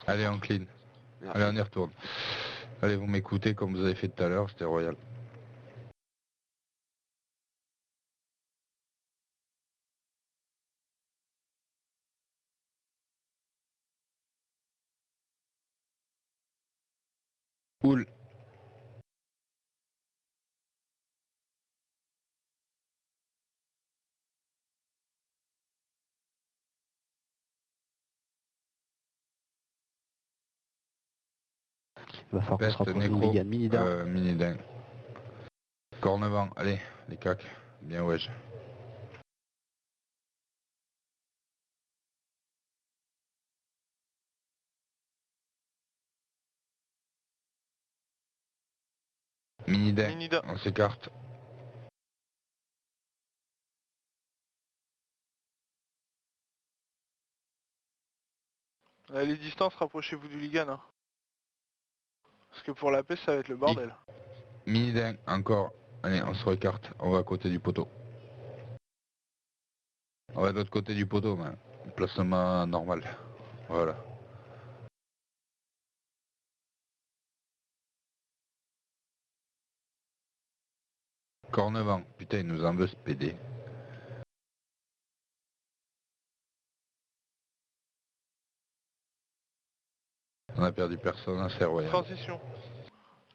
Allez, on clean. Allez, on y retourne. Allez, vous m'écoutez comme vous avez fait tout à l'heure, c'était royal. Cool. Il va falloir qu'on se rapproche de Hooligan. Mini-Dar. Mini-Din. Cornevent, allez, les cacs. Bien wesh. Mini-Din, on s'écarte. Les distances, rapprochez-vous du Ligan. Hein. Parce que pour la paix, ça va être le bordel. Mini-Din, encore. Allez, on se recarte. On va à côté du poteau. On va de l'autre côté du poteau, mais placement normal. Voilà. Cornevent, putain, il nous en veut ce PD. On a perdu personne, c'est royal. Transition.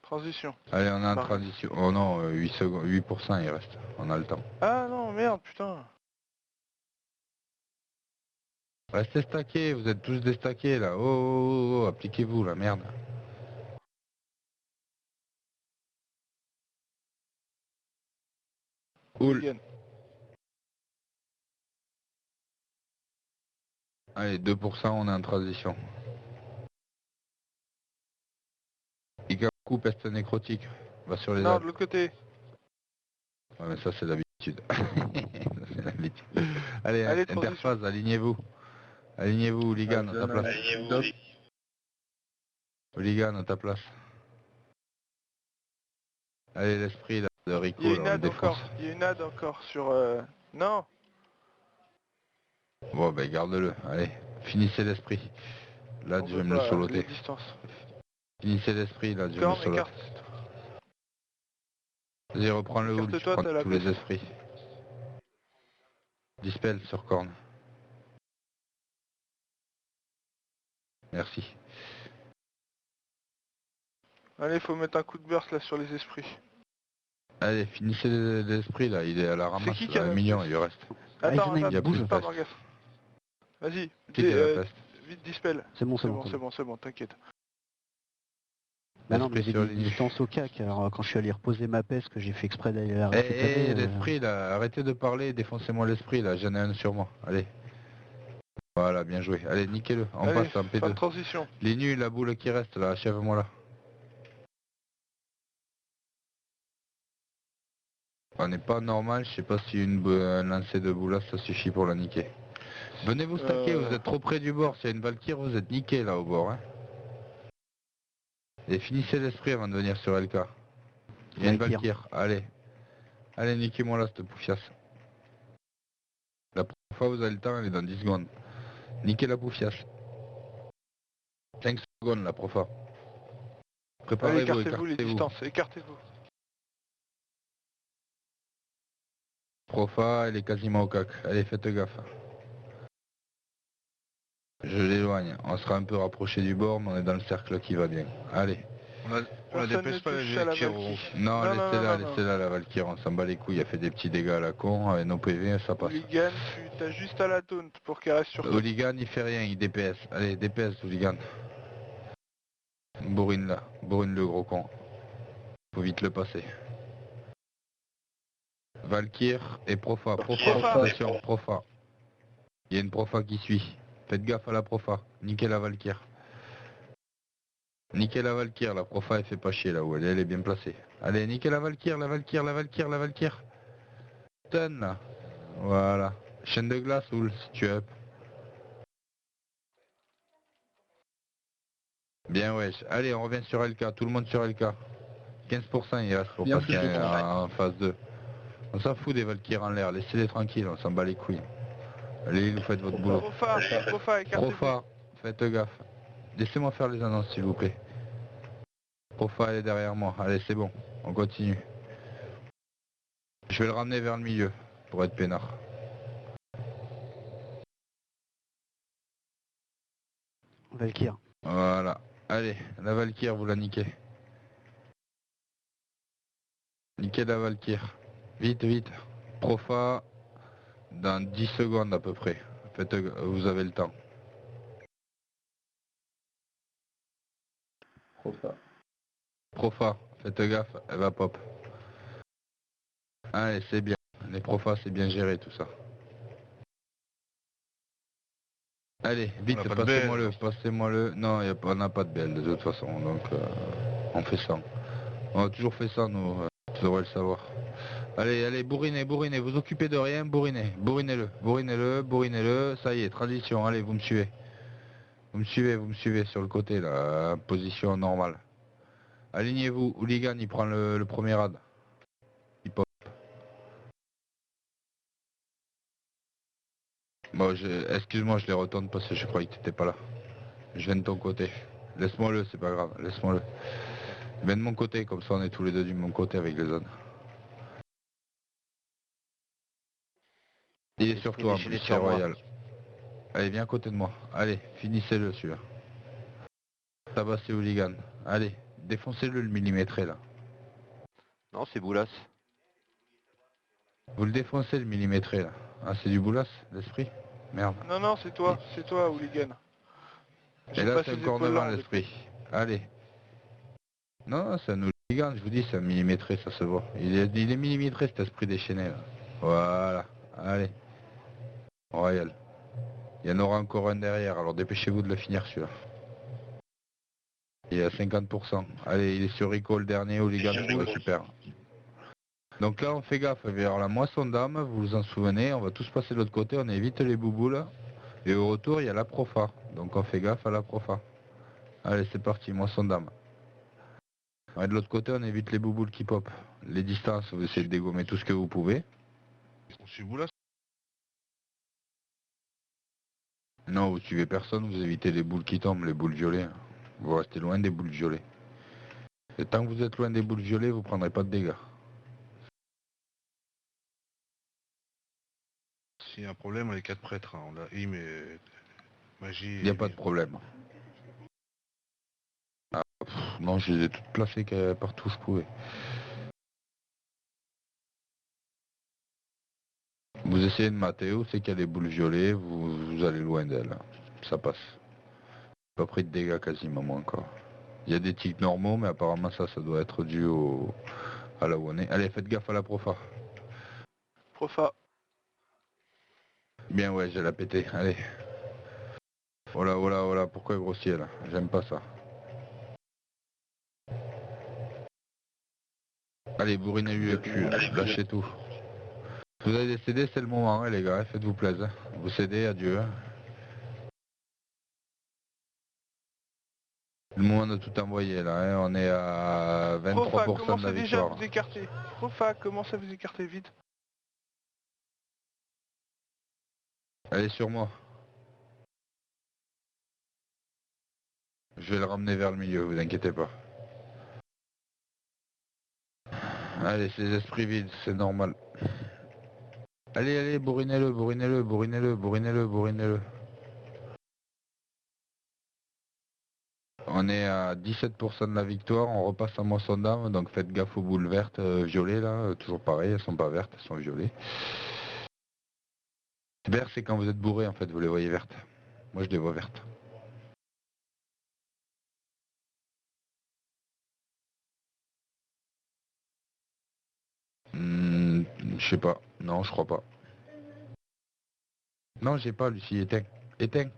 Transition. Allez, on est en transition. Oh non, 8 secondes, 8% il reste. On a le temps. Ah non, merde, putain. Restez stackés, vous êtes tous déstackés là. Oh, appliquez-vous la merde. Cool. Ligan. Allez, 2%, on est en transition. Ikaku, peste nécrotique. Va sur les Non, Alpes. de l'autre côté. Ouais, mais ça c'est l'habitude. Ça, c'est l'habitude. Allez, interphase, alignez-vous. Alignez-vous, Hooligan, à ta place. Hooligan, à ta place. Allez, l'esprit là, de Rico, Il y a une là, on le ad défonce. encore. Il y a une ad encore sur... Non. Bon, ben garde-le. Allez, finissez l'esprit. Là, On je vais peut me le pas, soloter. les distances. Finissez l'esprit, là, je vais me le Corne, soloter. écarte. Vas-y, reprends le hood, tu Écarte-toi, prends t'as la tous les peste. esprits. Dispel sur corne. Merci. Allez, faut mettre un coup de burst là sur les esprits. Allez, finissez l'esprit là, il est à la ramasse, qui a un la million, peste il lui reste. Attends, il y a plus de pas peste. Morgas. Vas-y, Qui a la peste? vite dispel. C'est bon, t'inquiète. Bah non, mais L'esprit j'ai sur des les distances au cac, alors quand je suis allé reposer ma peste, que j'ai fait exprès d'aller la récupérer... l'esprit là, arrêtez de parler, défoncez-moi l'esprit là, j'en ai un sur moi, allez. Voilà, bien joué. Allez, niquez-le, on Allez, passe en fin de P2. transition. Les nuls, la boule qui reste là, achève-moi là. On n'est pas normal, je sais pas si un lancer de boule ça suffit pour la niquer. Venez vous stacker, vous êtes trop près du bord, s'il y a une Valkyrie, vous êtes niqué là au bord. Hein. Et finissez l'esprit avant de venir sur LK. Il y a une Valkyrie, allez. Allez, niquez-moi là, cette poufiasse. La prochaine fois, vous avez le temps, elle est dans 10 secondes. Niquez la poufiasse. 5 secondes la profa. Préparez-vous, écartez-vous les distances, écartez-vous. Profa, elle est quasiment au cac. Allez, faites gaffe. Je l'éloigne. On sera un peu rapproché du bord, mais on est dans le cercle qui va bien. Allez. On la dépêche pas la Valkyrie. Non, laissez-la la Valkyrie. On s'en bat les couilles. Elle fait des petits dégâts à la con. Avec nos PV, ça passe. Hooligan, tu t'as juste à la taunt pour qu'elle reste sur toi. Hooligan, il fait rien, il DPS. Allez, DPS, Hooligan. Bourrine là. Bourrine le gros con. Faut vite le passer. Valkyrie et Profa. Attention, Profa. Il y a une Profa qui suit. Faites gaffe à la Profa. Niquez la Valkyrie. Niquez la Valkyrie, la Profa elle fait pas chier là où elle est bien placée. Allez, niquez la Valkyrie, la Valkyrie. Stun là. Voilà. Chaîne de glace ou si tu up. Bien wesh. Allez, on revient sur LK, tout le monde sur LK. 15% il reste pour passer en phase 2. On s'en fout des Valkyries en l'air, laissez-les tranquilles, on s'en bat les couilles. Allez, vous faites votre boulot. Profa, écartez-vous. Profa, faites gaffe. Laissez-moi faire les annonces s'il vous plaît. Profa elle est derrière moi. Allez c'est bon, on continue. Je vais le ramener vers le milieu pour être peinard. Valkyr. Voilà. Allez, la Valkyr, vous la niquez. Niquez la Valkyr. Vite, vite. Profa, dans 10 secondes à peu près. Faites, vous avez le temps. Profa, faites gaffe, elle va pop. Allez, c'est bien. Les profas, c'est bien géré tout ça. Allez, vite, passez-moi-le, passez-moi-le. Non, on n'a pas de belle de toute façon, donc on fait ça. On a toujours fait ça, nous, tu devrais le savoir. Allez, allez, bourrinez, bourrinez, vous occupez de rien, bourrinez, bourrinez-le, bourrinez-le, bourrinez-le, ça y est, transition, allez, vous me suivez. Vous me suivez sur le côté, là, position normale. Alignez-vous, Hooligan, il prend le premier rad. Il pop. Bon, excuse-moi, je les retourne parce que je croyais que t'étais pas là. Je viens de ton côté. Laisse-moi-le, c'est pas grave, laisse-moi-le. Viens de mon côté, comme ça on est tous les deux du mon côté avec les zones. Il est sur toi, en plus, c'est royal. Allez, viens à côté de moi. Allez, finissez-le celui-là. Tabassez Hooligan. Allez, défoncez-le le millimétré là. Non, c'est Boulas. Vous le défoncez le millimétré là. Ah, c'est du Boulas, l'esprit. Merde. Non, non, c'est toi, Hooligan. Et là, c'est un cornevent, l'esprit. Allez. Non, c'est un Hooligan, je vous dis, c'est un millimétré, ça se voit. Il est millimétré cet esprit déchaîné là. Voilà. Allez. Royal. Il y en aura encore un derrière, alors dépêchez-vous de le finir celui-là. Il est à 50%. Allez, il est sur Rico le dernier, Hooligan, ouais, super. Donc là on fait gaffe vers la moisson d'âme, vous vous en souvenez, on va tous passer de l'autre côté, on évite les bouboules. Et au retour il y a la profa, donc on fait gaffe à la profa. Allez c'est parti, moisson d'âme. Ouais, de l'autre côté on évite les bouboules qui pop. Les distances, vous essayez de dégommer tout ce que vous pouvez. On suit Boulas. Non, vous suivez personne, vous évitez les boules qui tombent, les boules violets. Vous restez loin des boules violets. Et tant que vous êtes loin des boules violets, vous prendrez pas de dégâts. S'il y a un problème, on a les 4 prêtres. Hein. On a Im et Magie. Il n'y a pas de problème. Ah, non, je les ai toutes placées partout où je pouvais. Vous essayez de mater où c'est qu'il y a des boules violets, vous allez loin d'elles. Ça passe. Pas pris de dégâts quasiment moi encore. Il y a des tics normaux, mais apparemment ça doit être dû à là où on est. Allez, faites gaffe à la profa. Profa. Bien ouais, j'ai la pété. Allez. Voilà, voilà, voilà. Pourquoi grossier là? J'aime pas ça. Allez, bourrinez-lui le cul. Lâchez tout. Vous avez décédé, c'est le moment, hein, les gars. Faites-vous plaisir. Vous cédez, adieu. Le moment de tout envoyer là, hein. On est à 23% de la Commencez déjà à victoire. vous écarter. Profa, commencez à vous écarter vite. Allez sur moi. Je vais le ramener vers le milieu, vous inquiétez pas. Allez, c'est les esprits vides, c'est normal. Allez, allez, bourrinez-le, bourrinez-le, bourrinez-le, bourrinez-le, bourrinez-le. On est à 17% de la victoire, on repasse en moisson d'âme, donc faites gaffe aux boules vertes, violets là, toujours pareil, elles sont pas vertes, elles sont violets. Vert c'est quand vous êtes bourré en fait, vous les voyez vertes. Moi je les vois vertes. Je sais pas, non je crois pas. Non j'ai pas Lucie, éteins. Éteins.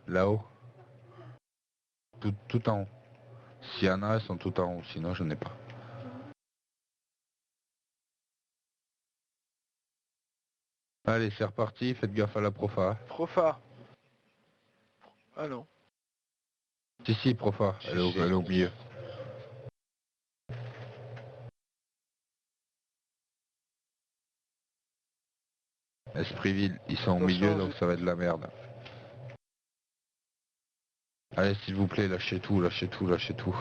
Là-haut. Tout en haut. S'il y en a, elles sont tout en haut, sinon je n'ai pas. Allez, c'est reparti, faites gaffe à la profa. Profa. Ah non. Si, profa, elle est au milieu. Espriville, ils sont au Attention, milieu donc ça va être de la merde. Allez s'il vous plaît, lâchez tout, lâchez tout, lâchez tout.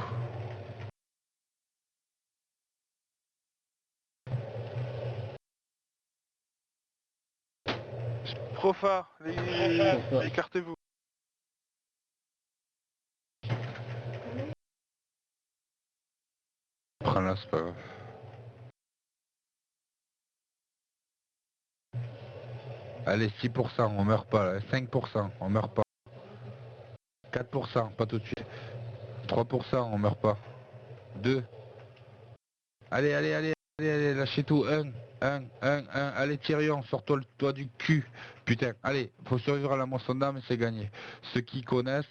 Profa, écartez-vous. Prends-la, c'est pas grave. Allez, 6%, on meurt pas là. 5%, on meurt pas. 4%, pas tout de suite. 3%, on meurt pas. 2. Allez, allez, allez, allez, allez, lâchez tout. 1. Allez, Tyrion, sors-toi le toit du cul. Putain, allez, faut survivre à la moisson d'âme et c'est gagné. Ceux qui connaissent,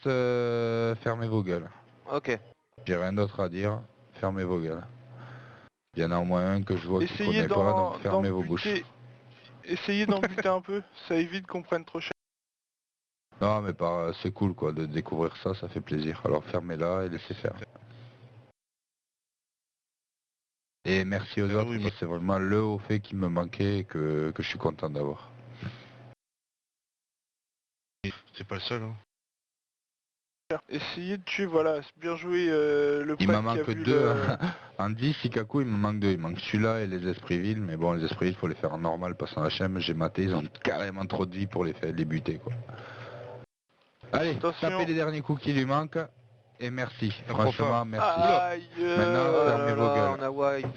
fermez vos gueules. Ok. J'ai rien d'autre à dire. Fermez vos gueules. Il y en a au moins un que je vois qui Essayez connaît pas, donc fermez vos bouches. Essayez d'en buter un peu, ça évite qu'on prenne trop cher. Non mais c'est cool quoi de découvrir ça, ça fait plaisir. Alors fermez-la et laissez faire. Et merci aux autres, oui, ça, mais- c'est vraiment le haut fait qui me manquait et que je suis content d'avoir. C'est pas le seul, hein. Essayez de tuer, voilà, c'est bien joué le Il prêtre m'en qui a manque vu deux. le... En 10, Sikaku, il me manque deux. Il manque celui-là et les Espriville. Mais bon, les Espriville, faut les faire en normal, pas sans HM. J'ai maté, ils ont carrément trop de vie pour les buter, quoi. Allez, Attention. tapez les derniers coups qui lui manquent. Et merci. La Franchement, profa. merci. Aïe Maintenant, Oh là fermez vos là, gueules. on a wipe.